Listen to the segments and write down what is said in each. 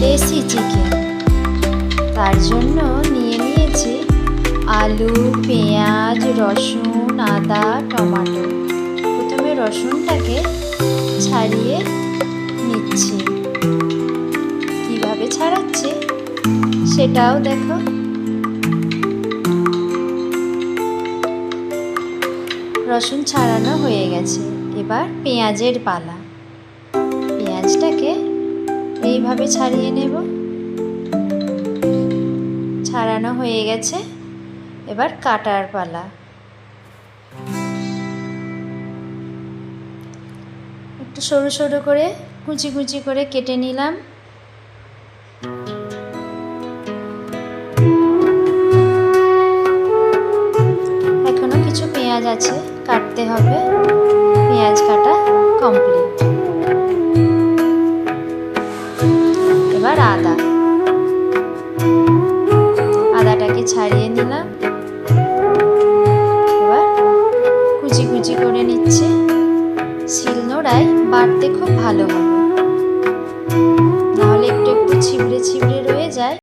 দেশি চিকেন। তার জন্য নিয়ে নিয়েছি আলু, পেঁয়াজ, রসুন, আদা, টমেটো। প্রথমে রসুনটাকে ছাড়িয়ে নিচ্ছি। কিভাবে ছাড়াচ্ছি সেটাও দেখো। রসুন ছাড়ানো হয়ে গেছে, এবার পেঁয়াজের পালা। পেঁয়াজটাকে এইভাবে ছাড়িয়ে নেব। ছাড়ানো হয়ে গেছে, এবার কাটার পালা। একটু সরু সরু করে কুচি কুচি করে কেটে নিলাম। এখনো কিছু পেঁয়াজ আছে, কাটতে হবে। পেঁয়াজ কাটা কমপ্লিট। এবার আদাটাকে ছাড়িয়ে নিলাম। এবার কুচি কুচি করে নিচ্ছি। শিলনোড়ায় বাটতে খুব ভালো হবে, নাহলে একটু একটু ছিবড়ে ছিবড়ে রয়ে যায়।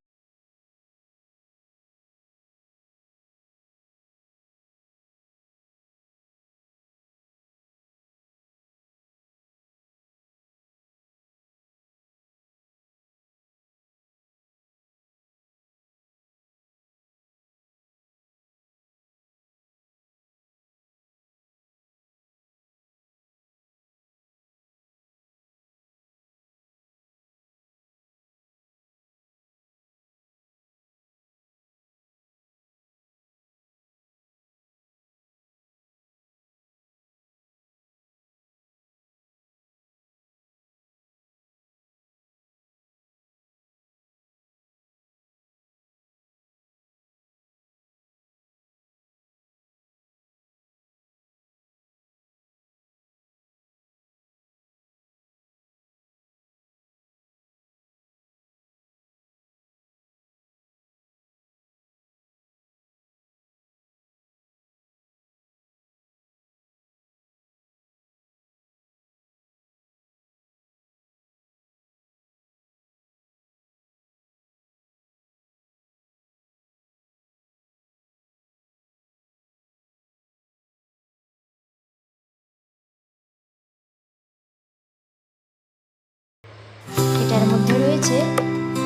এটার মধ্যে রয়েছে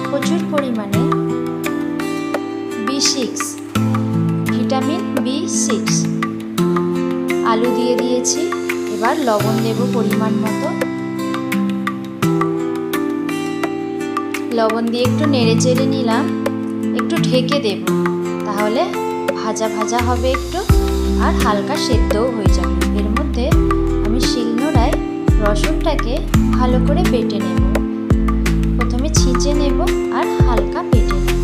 প্রচুর পরিমাণে B6, ভিটামিন B6। আলু দিয়ে দিয়েছি, এবার লবণ দেব পরিমাণ মতো। লবণ দিয়ে একটু নেড়ে চেড়ে নিলাম। একটু ঢেকে দেব, তাহলে ভাজা ভাজা হবে একটু, আর হালকা সেদ্ধও হয়ে যাবে। এর মধ্যে আমি শিলনোড়ায় রসুনটাকে ভালো করে বেটে নেব। প্রথমে ছিঁচে নেব আর হালকা বেটে নেব।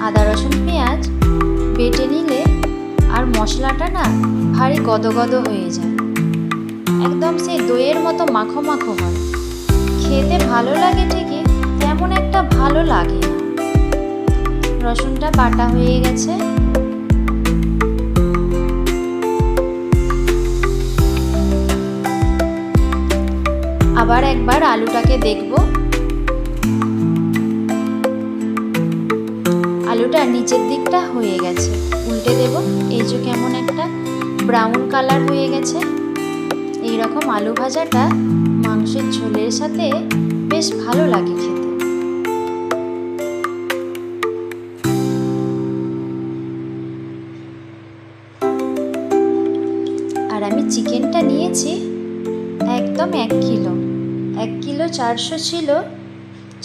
আদা, রসুন, পেঁয়াজ বেটে নিলে আর মশলাটা না ভারী গদগদ হয়ে যায়, একদম সেই দইয়ের মতো মাখো মাখো হয়। খেতে ভালো লাগে ঠিকই, তেমন একটা ভালো লাগে না। রসুনটা বাটা হয়ে গেছে। আবার একবার আলুটাকে দেখব। আলুটা নিচের দিকটা হয়ে গেছে, উল্টে দেব। এই যে কেমন একটা ব্রাউন কালার হয়ে গেছে। এই রকম আলু ভাজাটা মাংসের ঝোলের সাথে বেশ ভালো লাগে খেতে। আর আমি চিকেনটা নিয়েছি একদম 1 কিলো। 1 কিলো 400 ছিল,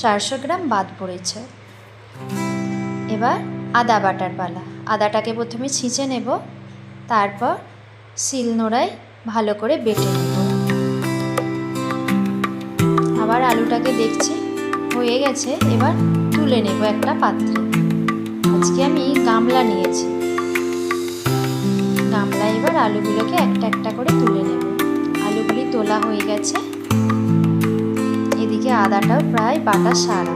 400 গ্রাম বাদ পড়েছে। এবার আদা বাটার পালা। আদাটাকে প্রথমে ছিঁচে নেব, তারপর শিলনোড়ায় ভালো করে বেটে নেব। আবার আলুটাকে দেখছি হয়ে গেছে, এবার তুলে নেব একটা পাত্রে। আজকে আমি গামলা নিয়েছি। গামলা এবার আলুগুলোকে একটা একটা করে তুলে নেব। আলুগুলি তোলা হয়ে গেছে। এদিকে আদাটাও প্রায় বাটা সারা।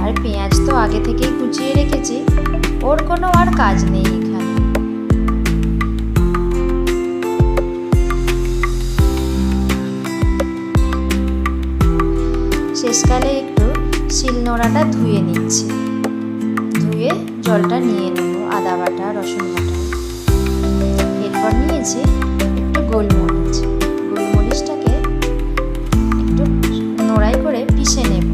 আর পেঁয়াজ তো আগে থেকেই কুচিয়ে রেখেছি, ওর কোনো আর কাজ নেই এখানে। শেষকালে একটু শিলনোড়াটা ধুয়ে নিচ্ছি, ধুয়ে জলটা নিয়ে নেব আদা বাটা রসুন বাটা। এরপর নিয়েছি একটু গোলমরিচটাকে একটু নোড়াই করে পিষে নেব।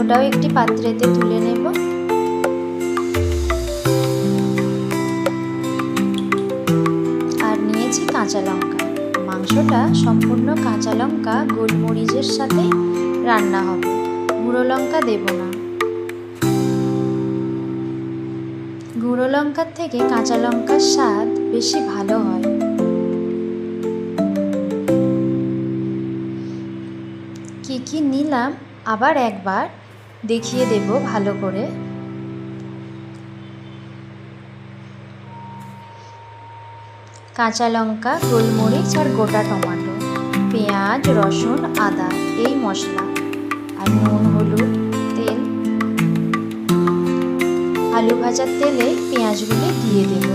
ওটাও একটি পাত্রেতে তুলে নেব। আর নিয়েছি কাঁচা লঙ্কা। মাংসটা সম্পূর্ণ কাঁচা লঙ্কা গোলমরিচের সাথে রান্না হবে, গুঁড়ো লঙ্কা দেব না। গুঁড়ো লঙ্কার থেকে কাঁচা লঙ্কার স্বাদ বেশি ভালো হয়। কি নিলাম আবার একবার দেখিয়ে দেব ভালো করে। কাঁচা লঙ্কা, গোলমরিচ আর গোটা টমেটো, পেঁয়াজ, রসুন, আদা, এই মশলা, আর নুন, হলুদ, তেল। আলু ভাজার তেলে পেঁয়াজগুলো দিয়ে দেব।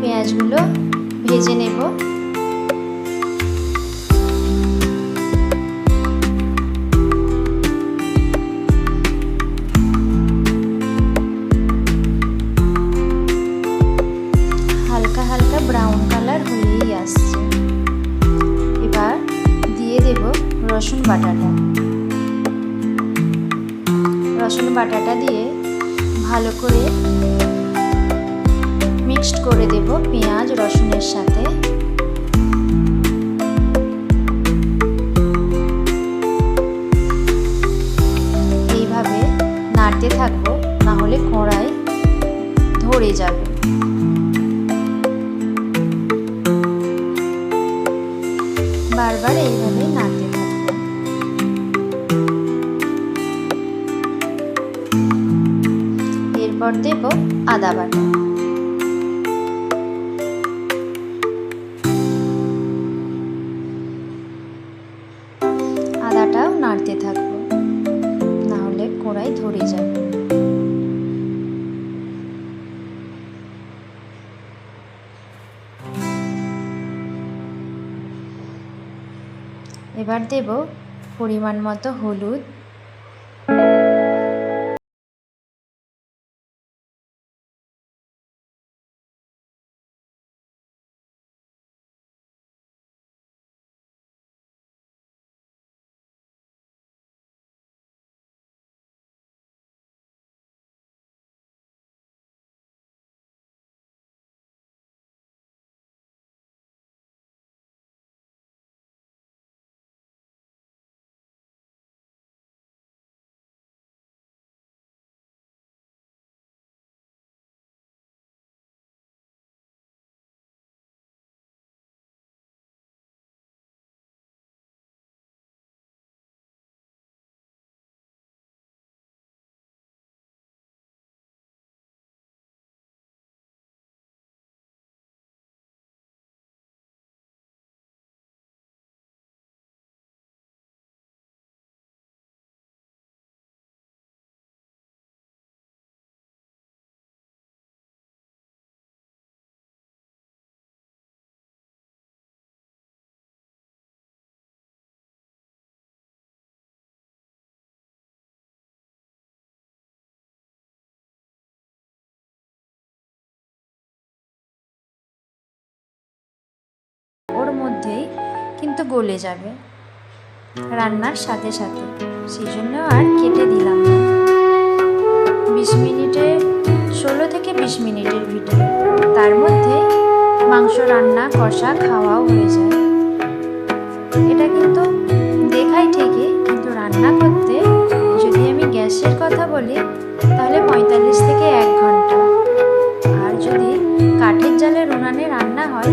পেঁয়াজগুলো ভেজে নেব। হালকা হালকা ব্রাউন কালার হয়েই আসছে। এবার দিয়ে দেব রসুন বাটাটা। রসুন বাটাটা দিয়ে ভালো করে মিক্সড করে দেব পেঁয়াজ রসুনের সাথে। এইভাবে নাড়তে থাকবো, না হলে কড়াই ধরে যাবে। বারবার এইভাবে নাড়তে থাকবো। এরপর দেব আদা বাটা। আদাটাও নাড়তে থাকবো, না হলে কড়াই ধরে যাবে। এবার দেব পরিমাণ মতো হলুদ, ওর মধ্যেই কিন্তু গলে যাবে রান্নার সাথে সাথে, সেই জন্য আর কেটে দিলাম না। 16 থেকে 20 মিনিটের ভিডিও, তার মধ্যে মাংস রান্না কষা খাওয়াও হয়ে যায়। এটা কিন্তু দেখাই ঠিকই, কিন্তু রান্না করতে যদি আমি গ্যাসের কথা বলি তাহলে 45 থেকে 1 ঘন্টা, আর যদি কাঠের জালের উনানে রান্না হয়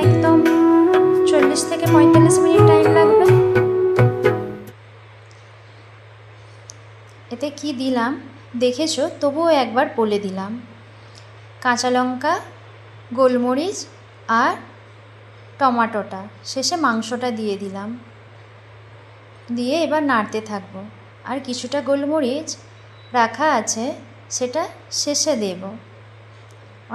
একদম 40 থেকে 45 মিনিট টাইম লাগবে। এতে কি দিলাম দেখেছো, তবুও একবার বলে দিলাম। কাঁচা লঙ্কা, গোলমরিচ আর টমাটোটা, শেষে মাংসটা দিয়ে দিলাম। দিয়ে এবার নাড়তে থাকবো। আর কিছুটা গোলমরিচ রাখা আছে, সেটা শেষে দেব।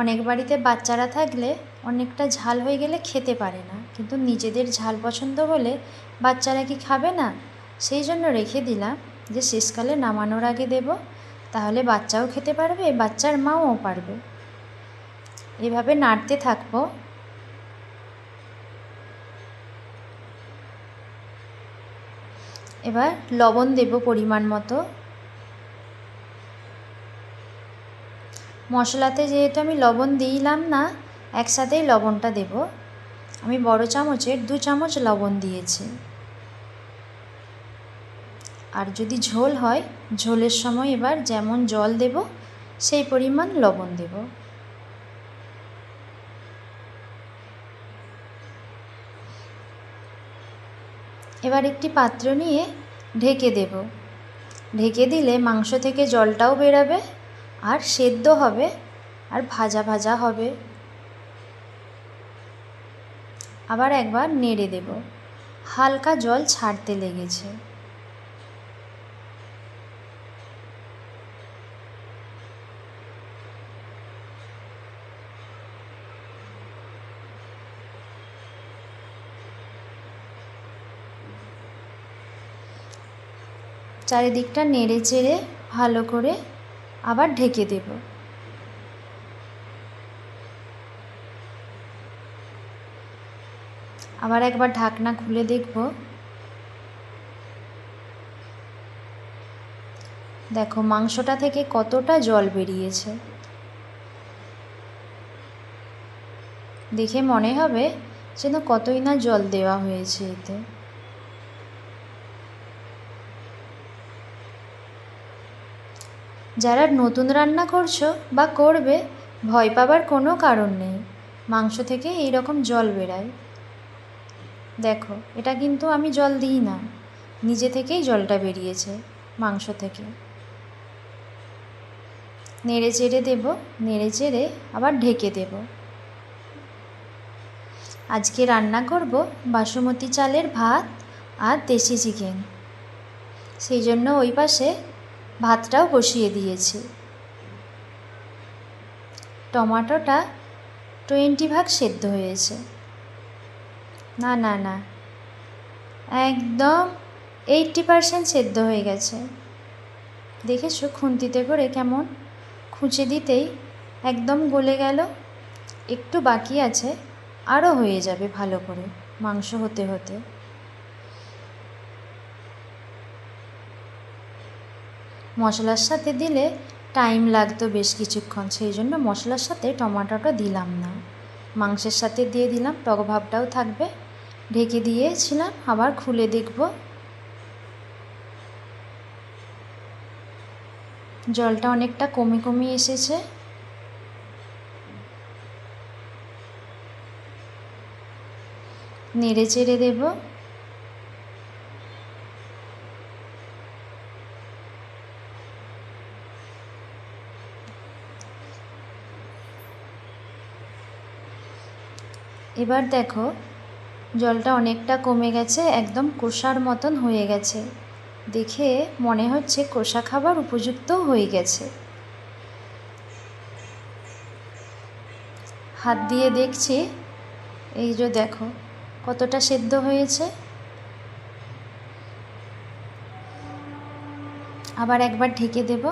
অনেক বাড়িতে বাচ্চারা থাকলে অনেকটা ঝাল হয়ে গেলে খেতে পারে না, কিন্তু নিজেদের ঝাল পছন্দ হলে বাচ্চারা কি খাবে না? সেই জন্য রেখে দিলাম যে শেষকালে নামানোর আগে দেব, তাহলে বাচ্চাও খেতে পারবে, বাচ্চার মাও পারবে। এভাবে নাড়তে থাকবো। এবার লবণ দেব পরিমাণ মতো। মশলাতে যেহেতু আমি লবণ দিলাম না, একসাথেই লবণটা দেব। আমি বড় চামচের 2 চামচ লবণ দিয়েছি। আর যদি ঝোল হয়, ঝোলের সময় এবার যেমন জল দেব সেই পরিমাণ লবণ দেব। এবার একটি পাত্র নিয়ে ঢেকে দেব। ঢেকে দিলে মাংস থেকে জলটাও বেরাবে, আর সেদ্ধ হবে, আর ভাজা ভাজা হবে। আবার একবার নেড়ে দেব। হালকা জল ছাড়তে লেগেছে। চারিদিকটা নেড়ে চেড়ে ভালো করে আবার ঢেকে দেব। আবার একবার ঢাকনা খুলে দেখব। দেখো মাংসটা থেকে কতটা জল বেরিয়েছে। দেখে মনে হবে যেন কতই না জল দেওয়া হয়েছে এতে। যারা নতুন রান্না করছো বা করবে, ভয় পাবার কোনো কারণ নেই। মাংস থেকে এই রকম জল বেরায়। দেখো, এটা কিন্তু আমি জল দিই না, নিজে থেকেই জলটা বেরিয়েছে মাংস থেকে। নেড়ে চেড়ে দেব, নেড়ে চেড়ে আবার ঢেকে দেব। আজকে রান্না করব বাসমতি চালের ভাত আর দেশি চিকেন। সেই জন্য ওই পাশে ভাতটাও বসিয়ে দিয়েছি। টমেটোটা 20 ভাগ সেদ্ধ হয়েছে। না না না, একদম 80% সেদ্ধ হয়ে গেছে। দেখেছো খুন্তিতে করে কেমন খুঁচে দিতেই একদম গলে গেল। একটু বাকি আছে, আরও হয়ে যাবে ভালো করে মাংস হতে হতে। মশলার সাথে দিলে টাইম লাগতো বেশ কিছুক্ষণ, সেই জন্য মশলার সাথে টমেটোটা দিলাম না, মাংসের সাথে দিয়ে দিলাম, টক ভাবটাও থাকবে। ঢেকে দিয়েছিলাম, আবার খুলে দেখব। জলটা অনেকটা কমে কমে এসেছে। নেড়ে চেড়ে দেব। এবার দেখো জলটা অনেকটা কমে গেছে, একদম কষার মতন হয়ে গেছে। দেখে মনে হচ্ছে কষা খাবার উপযুক্ত হয়ে গেছে। হাত দিয়ে দেখছি, এই যে দেখো কতটা সেদ্ধ হয়েছে। আবার একবার ঢেকে দেব।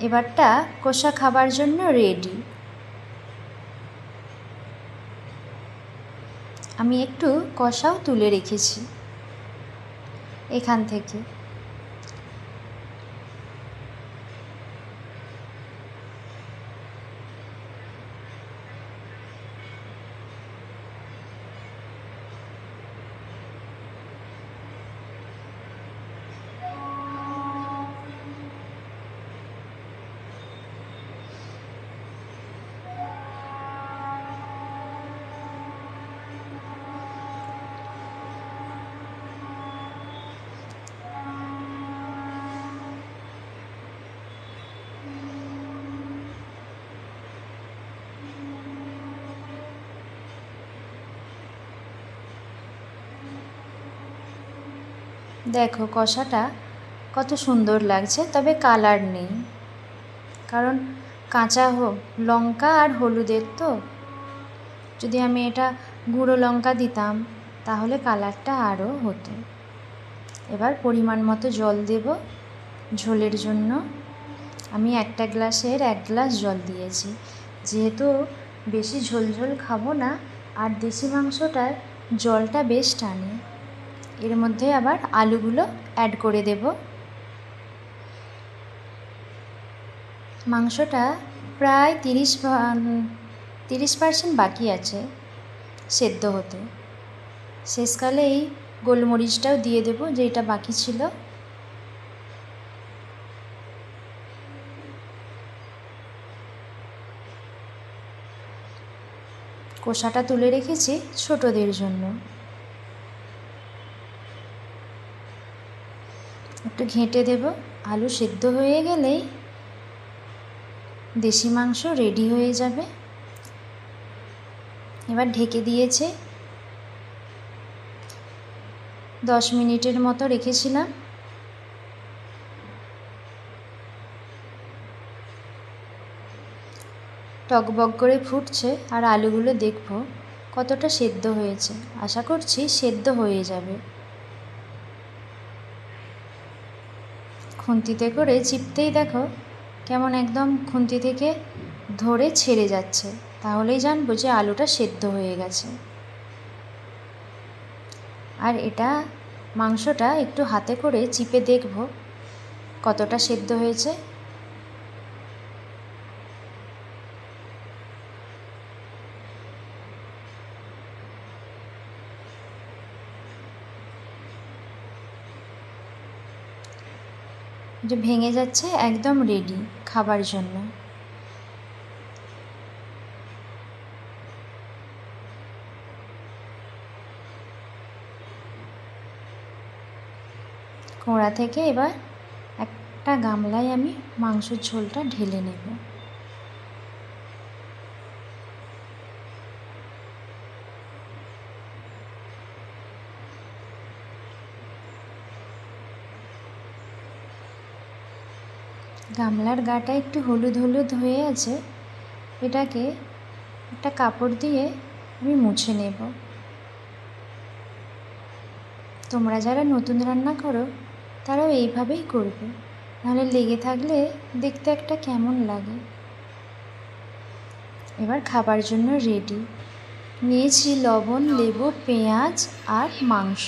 এবারটা কষা খাবার জন্য রেডি। আমি একটু কষাও তুলে রেখেছি এখান থেকে। দেখো কষাটা কত সুন্দর লাগছে, তবে কালার নেই, কারণ কাঁচা লঙ্কা আর হলুদের তো। যদি আমি এটা গুঁড়ো লঙ্কা দিতাম তাহলে কালারটা আরও হতো। এবার পরিমাণ মতো জল দেব ঝোলের জন্য। আমি একটা গ্লাসের 1 গ্লাস জল দিয়েছি, যেহেতু বেশি ঝোল ঝোল খাবো না, আর দেশি মাংসটার জলটা বেশ টানে। এর মধ্যে আবার আলুগুলো অ্যাড করে দেব। মাংসটা প্রায় 30% বাকি আছে সেদ্ধ হতে। শেষকালে এই গোলমরিচটাও দিয়ে দেব, যেটা বাকি ছিল। কষাটা তুলে রেখেছি ছোটদের জন্য। একটু ঘেঁটে দেব। আলু সেদ্ধ হয়ে গেলেই দেশি মাংস রেডি হয়ে যাবে। এবার ঢেকে দিয়েছে, 10 মিনিটের মতো রেখেছিলাম। টকবক করে ফুটছে, আর আলুগুলো দেখব কতটা সেদ্ধ হয়েছে। আশা করছি সেদ্ধ হয়ে যাবে। খুন্তিতে করে চিপতেই দেখো কেমন একদম খুন্তি থেকে ধরে ছেড়ে যাচ্ছে, তাহলেই জানবো যে আলুটা সেদ্ধ হয়ে গেছে। আর এটা মাংসটা একটু হাতে করে চিপে দেখব কতটা সেদ্ধ হয়েছে। যে ভেঙে যাচ্ছে, একদম রেডি খাবার জন্য। কোড়া থেকে এবার একটা গামলায় আমি মাংসের ঝোলটা ঢেলে নেব। গামলার গাটা একটু হলুদ হলুদ হয়ে আছে, এটাকে একটা কাপড় দিয়ে আমি মুছে নেব। তোমরা যারা নতুন রান্না করো তারাও এইভাবেই করবে, নাহলে লেগে থাকলে দেখতে একটা কেমন লাগে। এবার খাবার জন্য রেডি। নিয়েছি লবণ, লেবু, পেঁয়াজ আর মাংস।